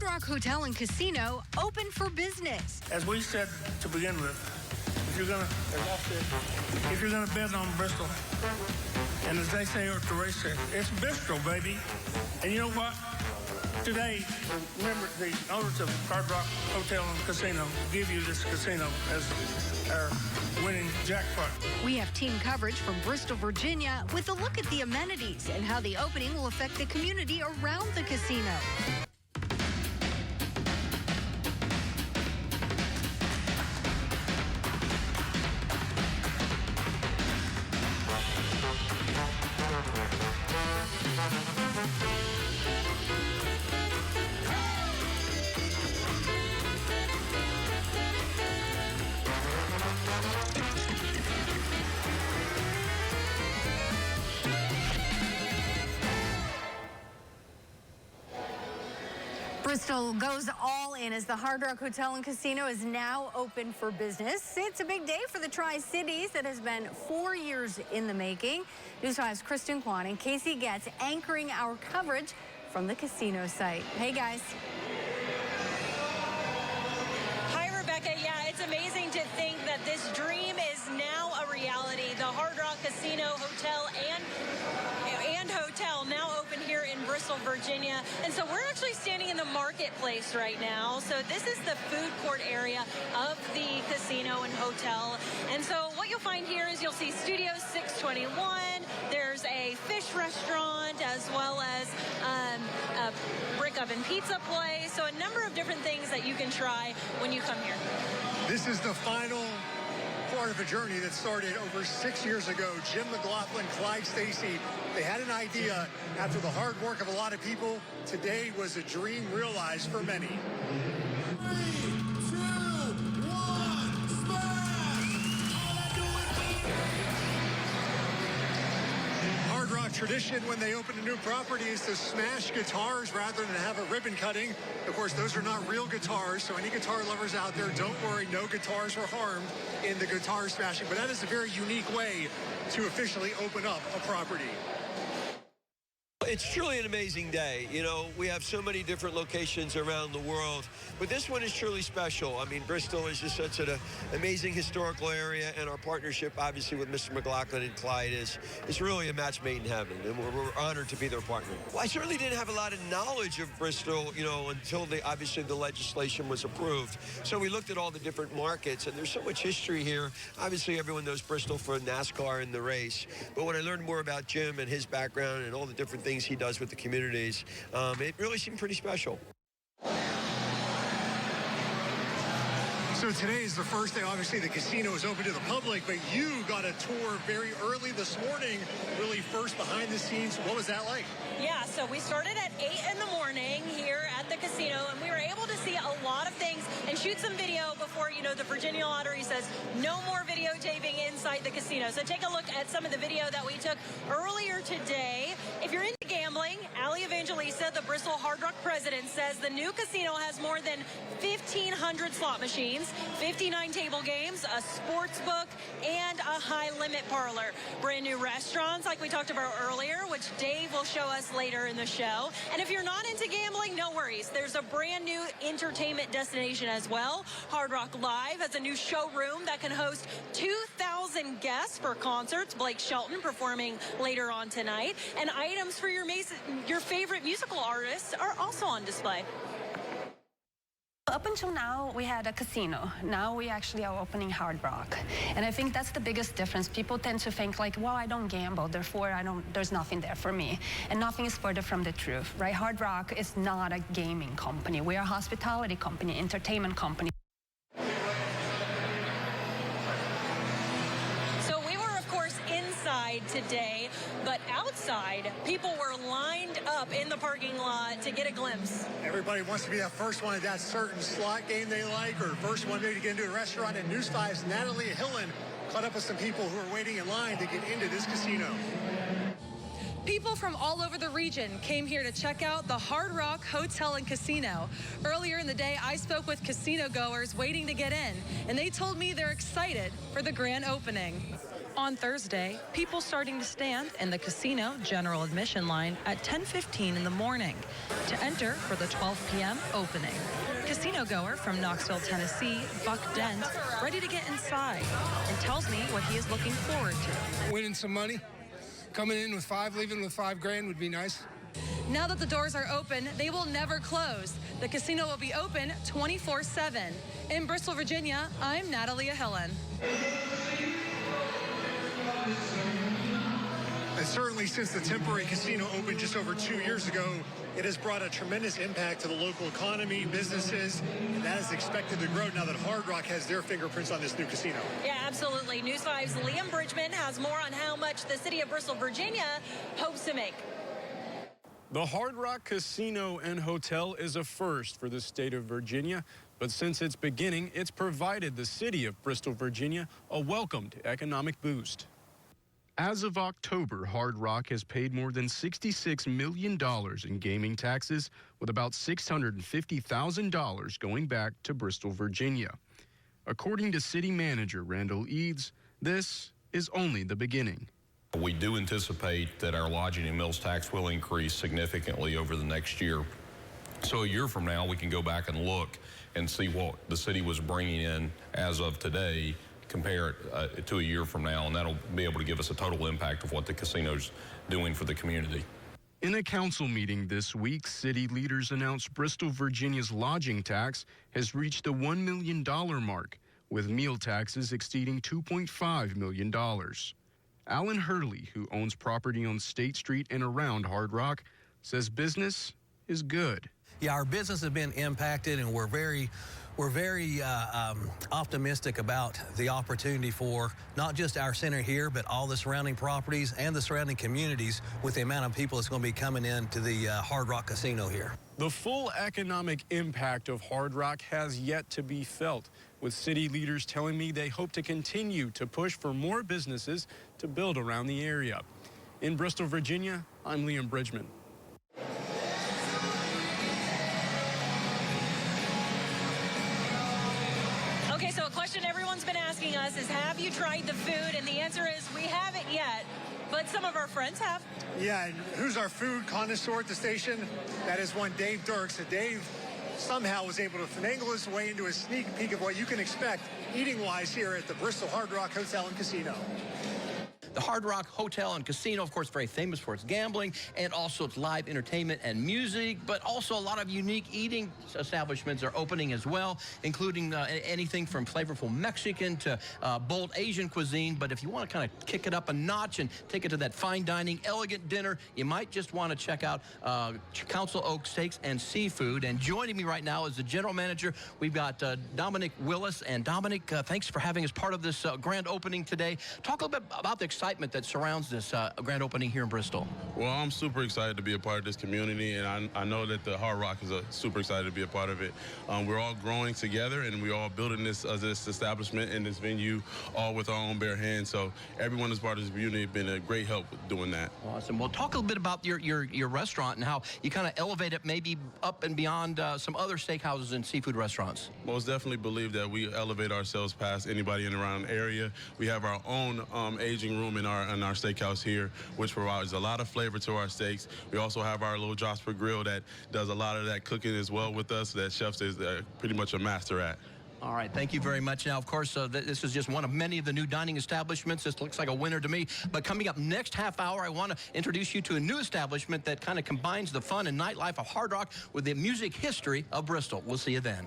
Hard Rock Hotel and Casino open for business. As we said to begin with, if you're gonna bet on Bristol, and as they say at the racetrack, it's Bristol, baby. And you know what? Today, remember, the owners of Hard Rock Hotel and Casino give you this casino as our winning jackpot. We have team coverage from Bristol, Virginia, with a look at the amenities and how the opening will affect the community around the casino. Bristol goes all in as the Hard Rock Hotel and Casino is now open for business. It's a big day for the Tri-Cities that has been 4 years in the making. News 5's Kristen Kwan and Casey Getz anchoring our coverage from the casino site. Hey, guys. Hi, Rebecca. Yeah, it's amazing to think that this dream is now a reality. The Hard Rock Casino, Hotel, and hotel now open here in Bristol, Virginia. And so we're actually standing in the marketplace right now. So this is the food court area of the casino and hotel. And so what you'll find here is you'll see Studio 621. There's a fish restaurant as well as a brick oven pizza place. So a number of different things that you can try when you come here. This is the final part of a journey that started over 6 years ago. Jim McLaughlin, Clyde Stacy, they had an idea after the hard work of a lot of people. Today was a dream realized for many. 3, 2, 1, smash! Hard Rock tradition when they open a new property is to smash guitars rather than have a ribbon cutting. Of course, those are not real guitars, so any guitar lovers out there, don't worry, no guitars were harmed in the guitar smashing, but that is a very unique way to officially open up a property. It's truly an amazing day. You know, we have so many different locations around the world, but this one is truly special. I mean, Bristol is just such an amazing historical area, and our partnership, obviously, with Mr. McLaughlin and Clyde is really a match made in heaven, and we're honored to be their partner. Well, I certainly didn't have a lot of knowledge of Bristol, you know, until obviously the legislation was approved. So we looked at all the different markets, and there's so much history here. Obviously, everyone knows Bristol for NASCAR and the race, but when I learned more about Jim and his background and all the different things he does with the communities, it really seemed pretty special. So today is the first day. Obviously, the casino is open to the public, but you got a tour very early this morning, really first behind the scenes. What was that like? Yeah, so we started at 8 in the morning here at the casino, and we were able to see a lot of things and shoot some video before, you know, the Virginia Lottery says no more videotaping inside the casino. So take a look at some of the video that we took earlier today. If you're into gambling, Ali Evangelista, the Bristol Hard Rock president, says the new casino has more than 1,500 slot machines, 59 table games, a sports book, and a high-limit parlor. Brand new restaurants like we talked about earlier, which Dave will show us later in the show. And if you're not into gambling, no worries. There's a brand new entertainment destination as well. Hard Rock Live has a new showroom that can host 2,000 guests for concerts. Blake Shelton performing later on tonight. And items for your favorite musical artists are also on display. Up until now, we had a casino. Now we actually are opening Hard Rock. And I think that's the biggest difference. People tend to think like, well, I don't gamble, therefore there's nothing there for me. And nothing is further from the truth, right? Hard Rock is not a gaming company. We are a hospitality company, entertainment company. Today, but outside, people were lined up in the parking lot to get a glimpse. Everybody wants to be that first one at that certain slot game they like, or first one maybe to get into a restaurant. And News 5's Natalie Hillen caught up with some people who are waiting in line to get into this casino. People from all over the region came here to check out the Hard Rock Hotel and Casino. Earlier in the day, I spoke with casino goers waiting to get in, and they told me they're excited for the grand opening. On Thursday, people starting to stand in the casino general admission line at 10:15 in the morning to enter for the 12 p.m. opening. Casino goer from Knoxville, Tennessee, Buck Dent, ready to get inside and tells me what he is looking forward to. Winning some money. Coming in with 5, leaving with $5,000 would be nice. Now that the doors are open, they will never close. The casino will be open 24/7. In Bristol, Virginia, I'm Natalia Helen. And certainly since the temporary casino opened just over 2 years ago, it has brought a tremendous impact to the local economy, businesses, and that is expected to grow now that Hard Rock has their fingerprints on this new casino. Yeah, absolutely. News 5's Liam Bridgman has more on how much the city of Bristol, Virginia hopes to make. The Hard Rock Casino and Hotel is a first for the state of Virginia, but since its beginning, it's provided the city of Bristol, Virginia, a welcomed economic boost. As of October, Hard Rock has paid more than $66 million in gaming taxes, with about $650,000 going back to Bristol, Virginia. According to City Manager Randall Eads, this is only the beginning. We do anticipate that our lodging and meals tax will increase significantly over the next year. So a year from now, we can go back and look and see what the city was bringing in as of today, compare it to a year from now, and that'll be able to give us a total impact of what the casino's doing for the community. In a council meeting this week, city leaders announced Bristol, Virginia's lodging tax has reached the $1 million mark, with meal taxes exceeding $2.5 million. Alan Hurley, who owns property on State Street and around Hard Rock, says business is good. Yeah, our business has been impacted, and we're very optimistic about the opportunity for not just our center here, but all the surrounding properties and the surrounding communities with the amount of people that's going to be coming into the Hard Rock Casino here. The full economic impact of Hard Rock has yet to be felt, with city leaders telling me they hope to continue to push for more businesses to build around the area. In Bristol, Virginia, I'm Liam Bridgman. Okay, so a question everyone's been asking us is, have you tried the food? And the answer is we haven't yet, but some of our friends have. Yeah, and who's our food connoisseur at the station? That is one Dave Dirks. So Dave somehow was able to finagle his way into a sneak peek of what you can expect eating-wise here at the Bristol Hard Rock Hotel and Casino. The Hard Rock Hotel and Casino, of course, very famous for its gambling and also its live entertainment and music, but also a lot of unique eating establishments are opening as well, including anything from flavorful Mexican to bold Asian cuisine. But if you want to kind of kick it up a notch and take it to that fine dining, elegant dinner, you might just want to check out Council Oak Steaks and Seafood. And joining me right now is the general manager. We've got Dominic Willis. And Dominic, thanks for having us part of this grand opening today. Talk a little bit about the excitement that surrounds this grand opening here in Bristol. Well, I'm super excited to be a part of this community, and I know that the Hard Rock is super excited to be a part of it. We're all growing together, and we're all building this establishment and this venue all with our own bare hands. So everyone that's part of this community has been a great help with doing that. Awesome. Well, talk a little bit about your restaurant and how you kind of elevate it maybe up and beyond some other steakhouses and seafood restaurants. Most definitely believe that we elevate ourselves past anybody in around the area. We have our own aging room in our steakhouse here, which provides a lot of flavor to our steaks. We also have our little Josper grill that does a lot of that cooking as well with us, that chefs is pretty much a master at. All right, thank you very much. Now, of course, this is just one of many of the new dining establishments. This looks like a winner to me. But coming up next half hour, I want to introduce you to a new establishment that kind of combines the fun and nightlife of Hard Rock with the music history of Bristol. We'll see you then.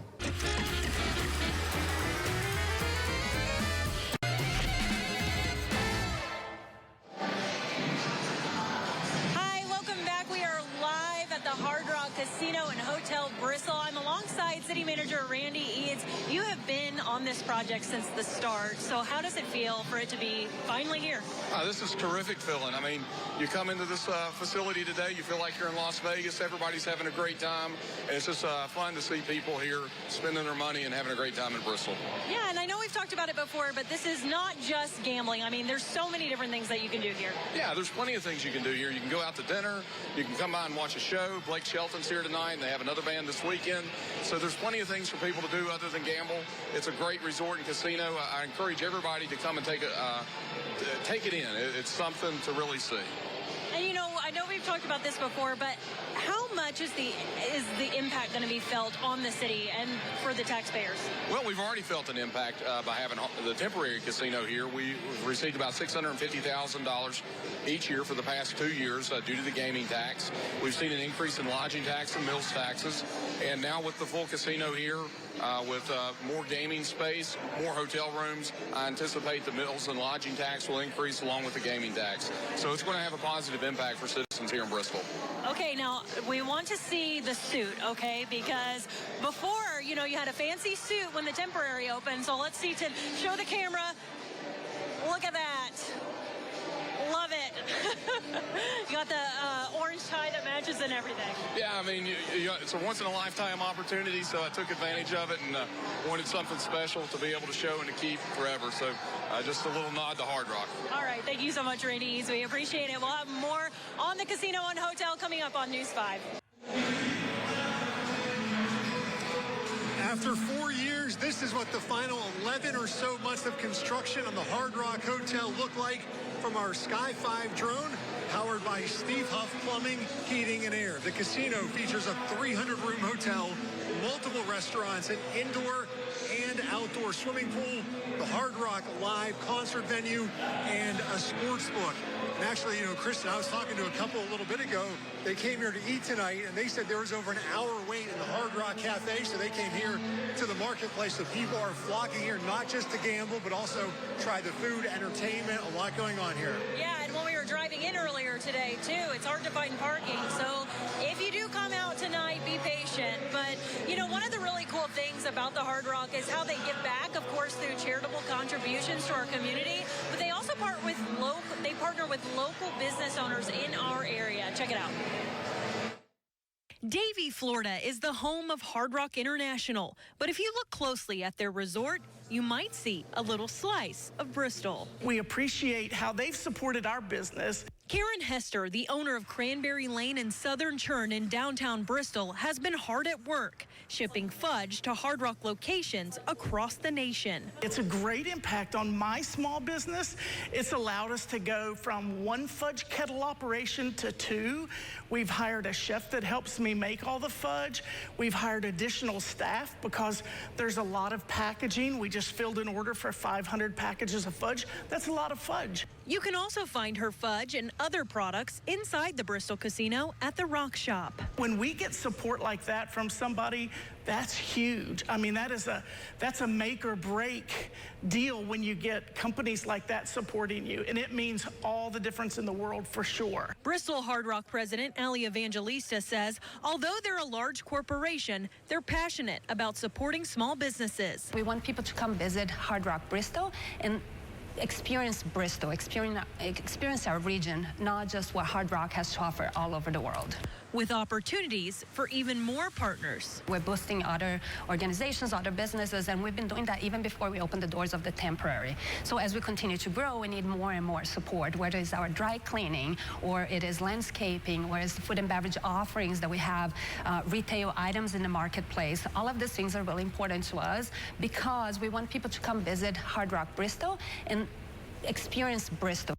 Casino and Hotel Bristol. I'm alongside City Manager Randy Eads. You have been on this project since the start, so how does it feel for it to be finally here? This is terrific feeling. I mean, you come into this facility today, you feel like you're in Las Vegas. Everybody's having a great time, and it's just fun to see people here spending their money and having a great time in Bristol. Yeah, and I know we've talked about it before, but this is not just gambling. I mean, there's so many different things that you can do here. Yeah, there's plenty of things you can do here. You can go out to dinner. You can come by and watch a show. Blake Shelton's band's here tonight, and they have another band this weekend. So there's plenty of things for people to do other than gamble. It's a great resort and casino. I encourage everybody to come and take it in. It's something to really see. And, you know, I know we've talked about this before, but how much is the impact going to be felt on the city and for the taxpayers? Well, we've already felt an impact by having the temporary casino here. We've received about $650,000 each year for the past 2 years due to the gaming tax. We've seen an increase in lodging tax and mills taxes. And now with the full casino here, with more gaming space, more hotel rooms, I anticipate the mills and lodging tax will increase along with the gaming tax. So it's going to have a positive impact for citizens here in Bristol. Okay, now we want to see the suit, okay? Because before, you know, you had a fancy suit when the temporary opened. So let's see, to show the camera. Look at that. Love it. You got the orange tie that matches and everything. Yeah, I mean, it's a once-in-a-lifetime opportunity, so I took advantage of it and wanted something special to be able to show and to keep forever. So just a little nod to Hard Rock. All right, thank you so much, Randy. We appreciate it. We'll have more on the casino and hotel coming up on News 5. After 4 years, this is what the final 11 or so months of construction on the Hard Rock Hotel look like from our Sky 5 drone, powered by Steve Huff Plumbing, Heating, and Air. The casino features a 300-room hotel, multiple restaurants, an indoor and outdoor swimming pool, the Hard Rock live concert venue, and a sports book. And actually, you know, Kristen, I was talking to a couple a little bit ago. They came here to eat tonight, and they said there was over an hour wait in the Hard Rock Cafe, so they came here to the marketplace. So people are flocking here not just to gamble, but also try the food, entertainment, a lot going on here. Yeah, and when we were driving in earlier today, too, it's hard to find parking. So if you do come out tonight, be patient. But, you know, one of the really cool things about the Hard Rock is how they give back, of course, through charitable contributions to our community. But they also partner with local business owners in our area. Check it out. Davie, Florida is the home of Hard Rock International. But if you look closely at their resort, you might see a little slice of Bristol. We appreciate how they've supported our business. Karen Hester, the owner of Cranberry Lane and Southern Churn in downtown Bristol, has been hard at work, shipping fudge to Hard Rock locations across the nation. It's a great impact on my small business. It's allowed us to go from 1 fudge kettle operation to 2. We've hired a chef that helps me make all the fudge. We've hired additional staff because there's a lot of packaging. We just filled an order for 500 packages of fudge. That's a lot of fudge. You can also find her fudge and other products inside the Bristol Casino at the Rock Shop. When we get support like that from somebody, that's huge. I mean, that's a make or break deal when you get companies like that supporting you, and it means all the difference in the world for sure. Bristol Hard Rock President Ali Evangelista says, although they're a large corporation, they're passionate about supporting small businesses. We want people to come visit Hard Rock Bristol and experience Bristol, experience our region, not just what Hard Rock has to offer all over the world. With opportunities for even more partners. We're boosting other organizations, other businesses, and we've been doing that even before we opened the doors of the temporary. So as we continue to grow, we need more and more support, whether it's our dry cleaning, or it is landscaping, or it's food and beverage offerings that we have, retail items in the marketplace. All of these things are really important to us because we want people to come visit Hard Rock Bristol and experience Bristol.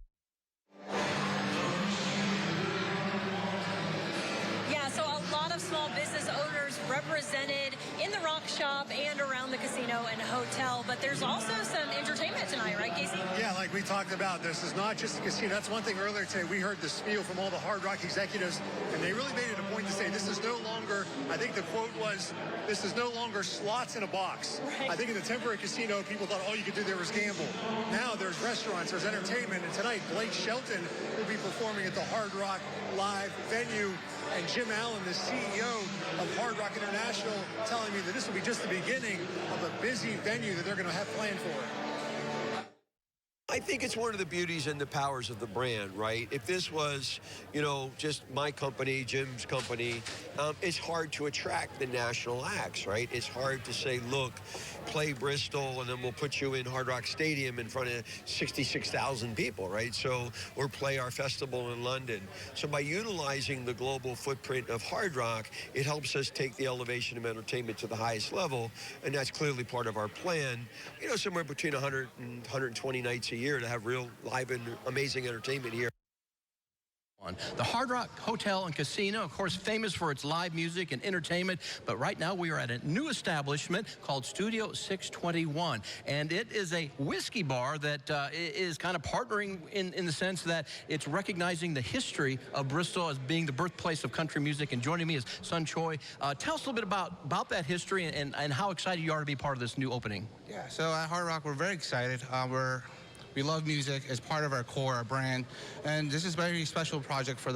Small business owners represented in the Rock Shop and around the casino and hotel, but there's also some entertainment tonight, right, Casey? Yeah, like we talked about, this is not just a casino. That's one thing earlier today. We heard the spiel from all the Hard Rock executives, and they really made it a point to say this is no longer, I think the quote was, this is no longer slots in a box. Right. I think in the temporary casino, people thought all you could do there was gamble. Now there's restaurants, there's entertainment, and tonight Blake Shelton will be performing at the Hard Rock live venue. And Jim Allen, the CEO of Hard Rock International, telling me that this will be just the beginning of a busy venue that they're going to have planned for it. I think it's one of the beauties and the powers of the brand, right? If this was, you know, just my company, Jim's company, it's hard to attract the national acts, right? It's hard to say, look, play Bristol, and then we'll put you in Hard Rock Stadium in front of 66,000 people, right? So, or play our festival in London. So by utilizing the global footprint of Hard Rock, it helps us take the elevation of entertainment to the highest level, and that's clearly part of our plan. You know, somewhere between 100 and 120 nights a year to have real live and amazing entertainment here. The Hard Rock Hotel and Casino, of course, famous for its live music and entertainment, but right now we are at a new establishment called Studio 621, and it is a whiskey bar that is kind of partnering in the sense that it's recognizing the history of Bristol as being the birthplace of country music, and joining me is Sun Choi. Tell us a little bit about that history and how excited you are to be part of this new opening. Yeah, so at Hard Rock, we're very excited. We love music as part of our core, our brand, and this is a very special project for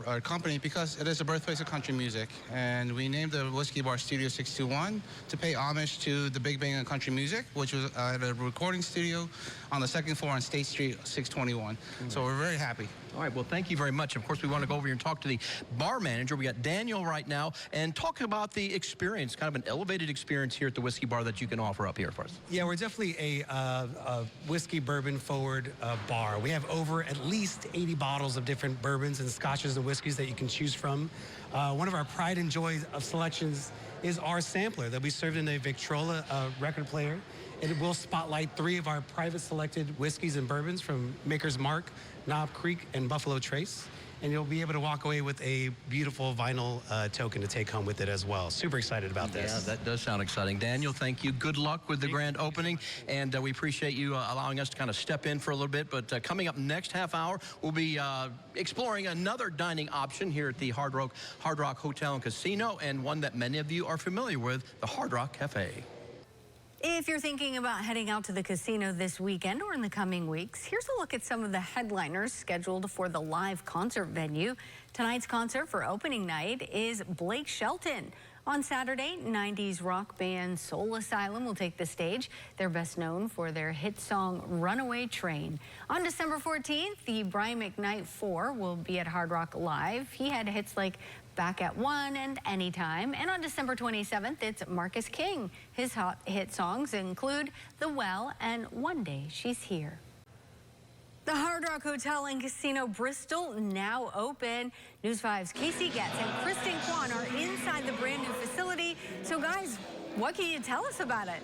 our company because it is the birthplace of country music, and we named the whiskey bar Studio 621 to pay homage to the Big Bang of country music, which was at a recording studio on the second floor on State Street 621. So we're very happy. All right, well, thank you very much. Of course, we want to go over here and talk to the bar manager. We got Daniel right now, and talk about the experience, kind of an elevated experience here at the whiskey bar that you can offer up here for us. Yeah, we're definitely a whiskey bourbon forward bar. We have over at least 80 bottles of different bourbons and scotches and whiskeys that you can choose from. One of our pride and joy of selections is our sampler that we served in a Victrola record player. It will spotlight 3 of our private selected whiskeys and bourbons from Maker's Mark, Knob Creek, and Buffalo Trace. And you'll be able to walk away with a beautiful vinyl token to take home with it as well. Super excited about this. Yeah, that does sound exciting. Daniel, thank you. Good luck with the grand opening. And we appreciate you allowing us to kind of step in for a little bit. But coming up next half hour, we'll be exploring another dining option here at the Hard Rock Hotel and Casino, and one that many of you are familiar with, the Hard Rock Cafe. If you're thinking about heading out to the casino this weekend or in the coming weeks, here's a look at some of the headliners scheduled for the live concert venue. Tonight's concert for opening night is Blake Shelton. On Saturday, 90s rock band Soul Asylum will take the stage. They're best known for their hit song Runaway Train. On December 14th, the Brian McKnight 4 will be at Hard Rock Live. He had hits like Back at One and Anytime. And on December 27th, it's Marcus King. His hit songs include The Well and One Day She's Here. The Hard Rock Hotel and Casino Bristol now open. News 5's Casey Getz and Kristen Kwan are inside the brand new facility. So guys, what can you tell us about it?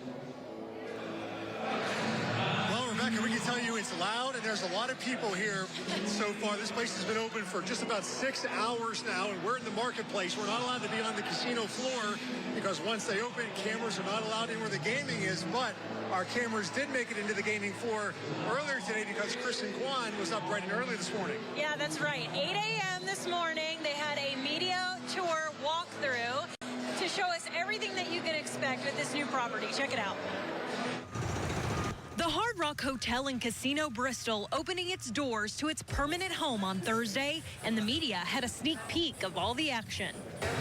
Well, Rebecca, we can tell you it's loud and there's a lot of people here so far. This place has been open for just about 6 hours now, and we're in the marketplace. We're not allowed to be on the casino floor because once they open, cameras are not allowed in where the gaming is, but our cameras did make it into the gaming floor earlier today because Kristen Kwan was up bright and early this morning. Yeah, that's right. 8 a.m. this morning, they had a media tour walkthrough to show us everything that you can expect with this new property. Check it out. The Hard Rock Hotel and Casino Bristol opening its doors to its permanent home on Thursday, and the media had a sneak peek of all the action.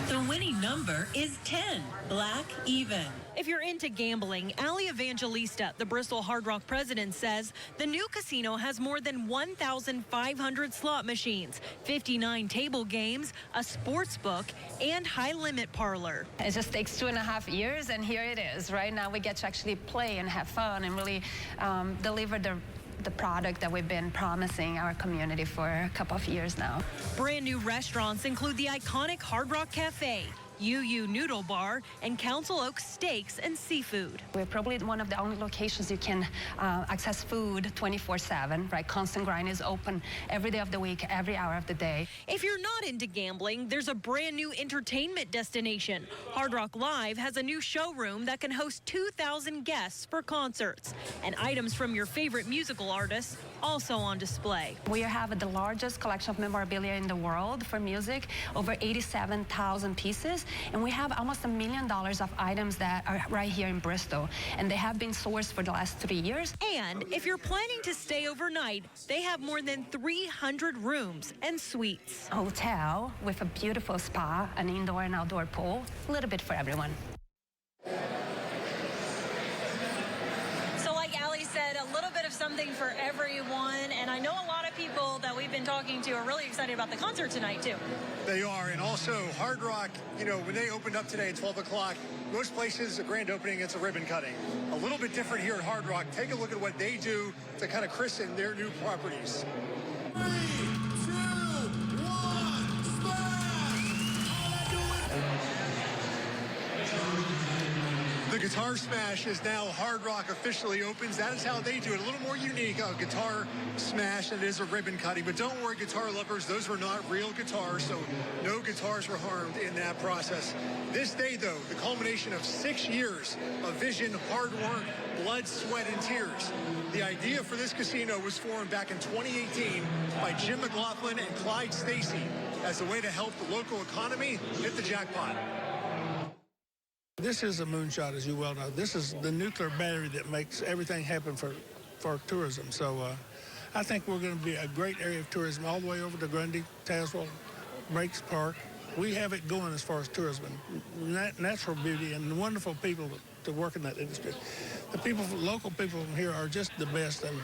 The winning number is 10, black even. If you're into gambling, Ali Evangelista, the Bristol Hard Rock president, says the new casino has more than 1,500 slot machines, 59 table games, a sports book, and high-limit parlor. It just takes 2.5 years, and here it is. Right now we get to actually play and have fun and really deliver the product that we've been promising our community for a couple of years now. Brand new restaurants include the iconic Hard Rock Cafe, UU Noodle Bar, and Council Oaks Steaks and Seafood. We're probably one of the only locations you can access food 24/7, right? Constant Grind is open every day of the week, every hour of the day. If you're not into gambling, there's a brand new entertainment destination. Hard Rock Live has a new showroom that can host 2,000 guests for concerts, and items from your favorite musical artists also on display. We have the largest collection of memorabilia in the world for music, over 87,000 pieces. And we have almost $1 million of items that are right here in Bristol, and they have been sourced for the last 3 years. And if you're planning to stay overnight, they have more than 300 rooms and suites. A hotel with a beautiful spa, an indoor and outdoor pool, a little bit for everyone. So like Ali said, a little bit of something for everyone, and I know a lot of people that we've we've been talking to are really excited about the concert tonight, too. They are, and also Hard Rock, you know, when they opened up today at 12 o'clock, most places, a grand opening, it's a ribbon cutting. A little bit different here at Hard Rock. Take a look at what they do to kind of christen their new properties. 3, 2, 1, smash! The Guitar Smash is now Hard Rock officially opens. That is how they do it. A little more unique, a guitar smash, and it is a ribbon cutting. But don't worry, guitar lovers, those were not real guitars, so no guitars were harmed in that process. This day, though, the culmination of 6 years of vision, hard work, blood, sweat, and tears. The idea for this casino was formed back in 2018 by Jim McLaughlin and Clyde Stacy as a way to help the local economy hit the jackpot. This is a moonshot, as you well know. This is the nuclear battery that makes everything happen for tourism. So I think we're going to be a great area of tourism all the way over to Grundy, Tazewell, Breaks Park. We have it going as far as tourism, natural beauty, and wonderful people to work in that industry. The people, local people from here are just the best, and,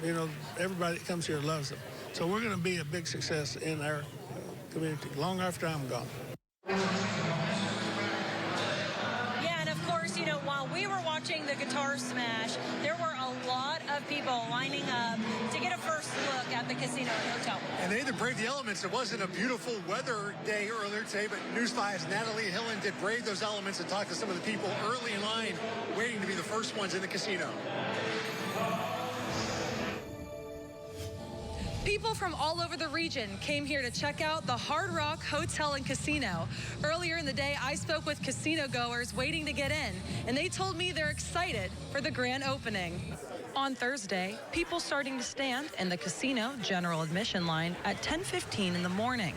you know, everybody that comes here loves them. So we're going to be a big success in our community long after I'm gone. You know, while we were watching the Guitar Smash, there were a lot of people lining up to get a first look at the casino and hotel. And they had to brave the elements. It wasn't a beautiful weather day earlier today, but News 5's Natalie Hillen did brave those elements and talk to some of the people early in line waiting to be the first ones in the casino. People from all over the region came here to check out the Hard Rock Hotel and Casino. Earlier in the day, I spoke with casino goers waiting to get in, and they told me they're excited for the grand opening. On Thursday, people starting to stand in the casino general admission line at 10:15 in the morning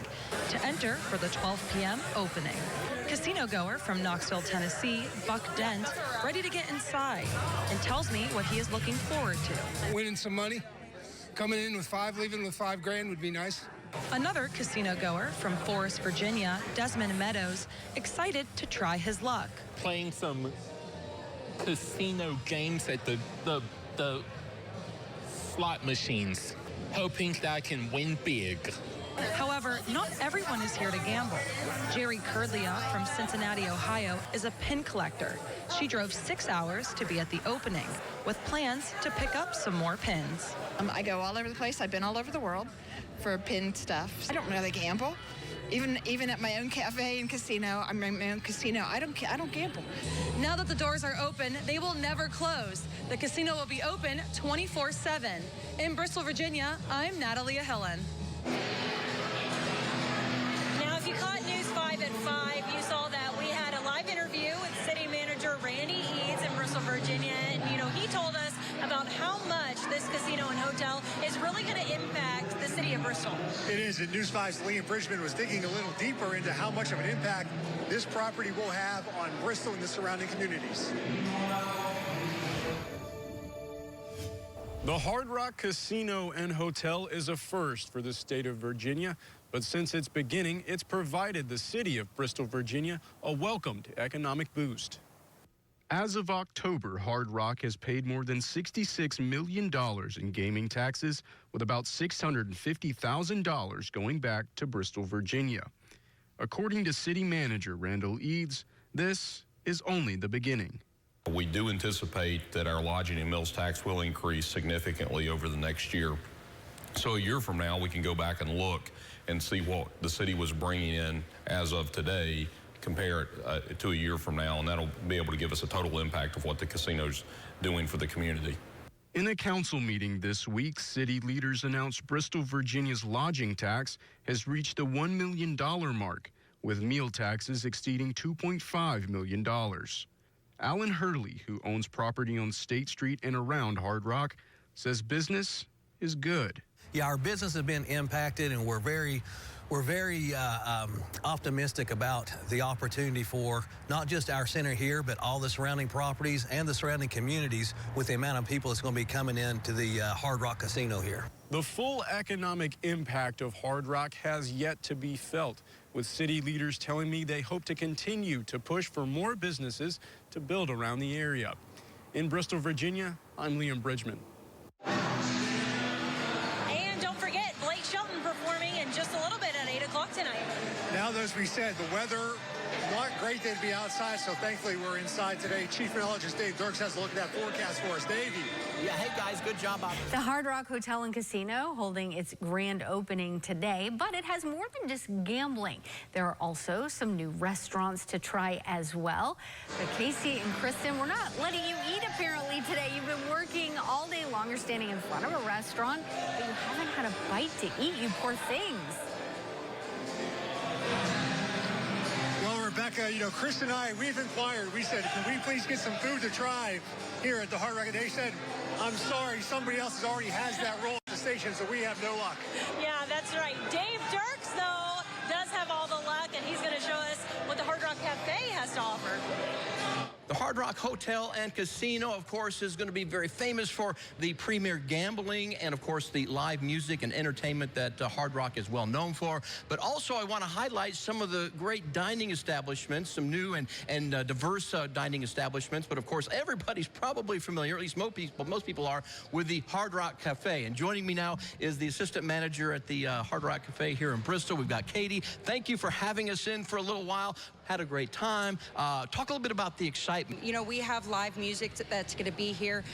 to enter for the 12 p.m. opening. Casino goer from Knoxville, Tennessee, Buck Dent, ready to get inside, and tells me what he is looking forward to. Winning some money. Coming in with 5, leaving with $5,000 would be nice. Another casino goer from Forest, Virginia, Desmond Meadows, excited to try his luck. Playing some casino games at the slot machines, hoping that I can win big. However, not everyone is here to gamble. Jerry Curdlia from Cincinnati, Ohio, is a pin collector. She drove 6 hours to be at the opening with plans to pick up some more pins. I go all over the place. I've been all over the world for pin stuff. I don't really gamble. Even at my own cafe and casino, I'm in my own casino. I don't gamble. Now that the doors are open, they will never close. The casino will be open 24/7. In Bristol, Virginia, I'm Natalie Hillen. Now, if you caught News 5 at 5, you saw that we had a live interview with City Manager Randy Eads in Bristol, Virginia. And, you know, he told us about how much this casino and hotel is really going to impact the city of Bristol. It is, and News 5's Liam Bridgman was digging a little deeper into how much of an impact this property will have on Bristol and the surrounding communities. The Hard Rock Casino and Hotel is a first for the state of Virginia, but since its beginning, it's provided the city of Bristol, Virginia, a welcomed economic boost. As of October, Hard Rock has paid more than $66 million in gaming taxes, with about $650,000 going back to Bristol, Virginia. According to City Manager Randall Eads, this is only the beginning. We do anticipate that our lodging and meals tax will increase significantly over the next year. So a year from now, we can go back and look and see what the city was bringing in as of today, compare it to a year from now, and that'll be able to give us a total impact of what the casino's doing for the community. In a council meeting this week, city leaders announced Bristol, Virginia's lodging tax has reached the $1 million mark, with meal taxes exceeding $2.5 million. Alan Hurley, who owns property on State Street and around Hard Rock, says business is good. Yeah, our business has been impacted, and we're very optimistic about the opportunity for not just our center here, but all the surrounding properties and the surrounding communities with the amount of people that's going to be coming in to the Hard Rock Casino here. The full economic impact of Hard Rock has yet to be felt, with city leaders telling me they hope to continue to push for more businesses to build around the area. In Bristol, Virginia, I'm Liam Bridgman. And don't forget, Blake Shelton as we said, the weather, not great day to be outside, so thankfully we're inside today. Chief Meteorologist Dave Dirks has a look at that forecast for us. Davey. Yeah, hey guys, good job out The Hard Rock Hotel and Casino holding its grand opening today, but it has more than just gambling. There are also some new restaurants to try as well. But Casey and Kristen, we're not letting you eat apparently today. You've been working all day long. You're standing in front of a restaurant, but you haven't had a bite to eat, you poor things. Well, Rebecca, you know, Chris and I, we've inquired. We said, can we please get some food to try here at the Hard Rock? And they said, I'm sorry, somebody else already has that role at the station, so we have no luck. Yeah, that's right. Dave Dirks, though, does have all the luck, and he's going to show us what the Hard Rock Cafe has to offer. The Hard Rock Hotel and Casino, of course, is going to be very famous for the premier gambling and, of course, the live music and entertainment that Hard Rock is well known for. But also, I want to highlight some of the great dining establishments, some new and diverse dining establishments. But, of course, everybody's probably familiar, at least most people are, with the Hard Rock Cafe. And joining me now is the assistant manager at the Hard Rock Cafe here in Bristol. We've got Katie. Thank you for having us in for a little while. Had a great time. Talk a little bit about the excitement. You know, we have live music that's going to be here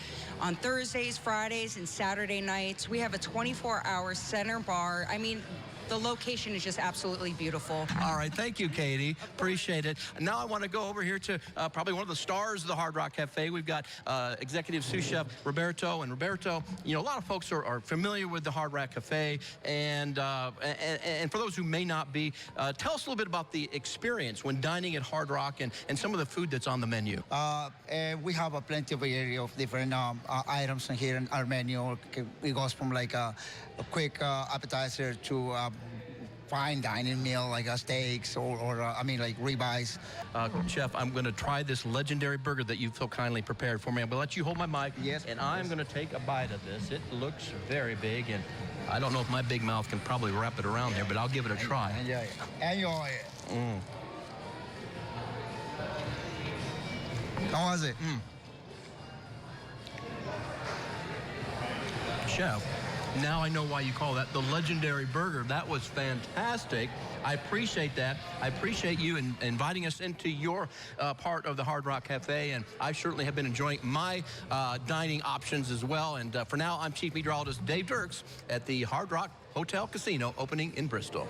on Thursdays, Fridays, and Saturday nights. We have a 24-hour center bar. I mean, the location is just absolutely beautiful. All right, thank you, Katie. Appreciate it. Now I want to go over here to probably one of the stars of the Hard Rock Cafe. We've got executive sous chef Roberto. And Roberto, you know, a lot of folks are familiar with the Hard Rock Cafe. And for those who may not be, tell us a little bit about the experience when dining at Hard Rock and some of the food that's on the menu. We have plenty of area of different items in here in our menu. It goes from like a quick appetizer to fine dining meal like steaks or I mean like ribeyes. Chef, I'm going to try this legendary burger that you've so kindly prepared for me. I'm going to let you hold my mic. Yes. And I'm going to take a bite of this. It looks very big, and I don't know if my big mouth can probably wrap it around there, but I'll give it a try. Enjoy it. Mm. How was it? Chef, now I know why you call that the legendary burger. That was fantastic. I appreciate that. I appreciate you inviting us into your part of the Hard Rock Cafe, and I certainly have been enjoying my dining options as well. And for now, I'm Chief Meteorologist Dave Dirks at the Hard Rock Hotel Casino opening in Bristol.